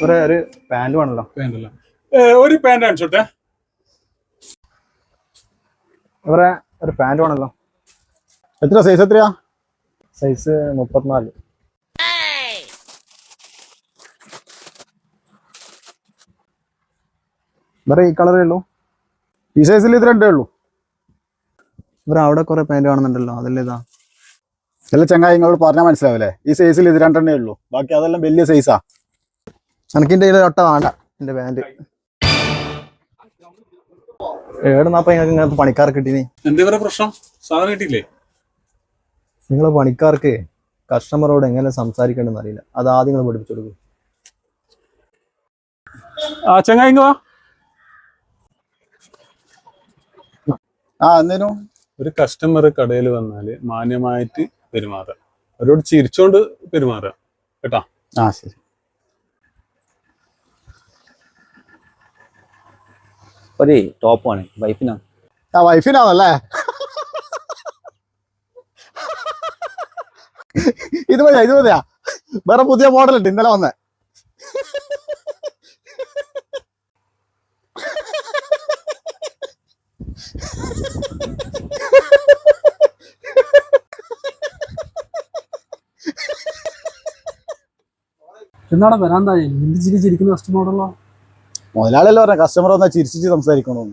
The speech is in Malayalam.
ഒരു പാന്റ് വേണല്ലോ. പാന്റ് ഒരു പാന്റ് കാണിച്ചോട്ടെ. ഇവരെ ഒരു പാന്റ് വേണല്ലോ. എത്ര സൈസ്? എത്രയാ സൈസ്? 34. ഇവരെ ഈ കളറേ ഉള്ളൂ. ഈ സൈസിൽ ഇത് രണ്ടേ ഉള്ളൂ. ഇവരെ അവിടെ കുറെ പാന്റ് കാണുന്നുണ്ടല്ലോ, അതല്ലേ ഇതാ? എല്ലാ ചങ്ങായി നിങ്ങളോട് പറഞ്ഞാൽ മനസ്സിലാവില്ലേ? ഈ സൈസിൽ ഇത് രണ്ടെണ്ണേ ഉള്ളൂ, ബാക്കി അതെല്ലാം വലിയ സൈസാ. എനിക്കിന്റെ ഒട്ട വേണ്ട എന്റെ പാന്റ്. 7:40 നിങ്ങൾക്ക് ഇങ്ങനത്തെ പണിക്കാർക്ക് കിട്ടീനി. എന്താ പ്രശ്നം? സാധനം കിട്ടിയില്ലേ? നിങ്ങളെ പണിക്കാർക്ക് കസ്റ്റമറോട് എങ്ങനെ സംസാരിക്കണമെന്ന് അറിയില്ല, അത് ആദ്യം നിങ്ങൾ പഠിപ്പിച്ചു കൊടുക്കും. ചങ്ങായി വാ. എന്തേനു? ഒരു കസ്റ്റമർ കടയിൽ വന്നാല് മാന്യമായിട്ട് പെരുമാറുക, അവരോട് ചിരിച്ചോണ്ട് പെരുമാറുക കേട്ടാ. ശരി. ഒരു ടോപ്പാണ് വൈഫിനാ. വൈഫിനാണല്ലേ? ഇത് മതിയാ. വേറെ പുതിയ മോഡൽ ഉണ്ട്, ഇന്നലെ വന്നേ. എന്താണ് വരാന്തായി ചിരിക്കുന്ന കസ്റ്റമറോടുള്ള? മുതലാളിയല്ലേ പറഞ്ഞ കസ്റ്റമർ വന്നാൽ ചിരിച്ചിട്ട് സംസാരിക്കണോ?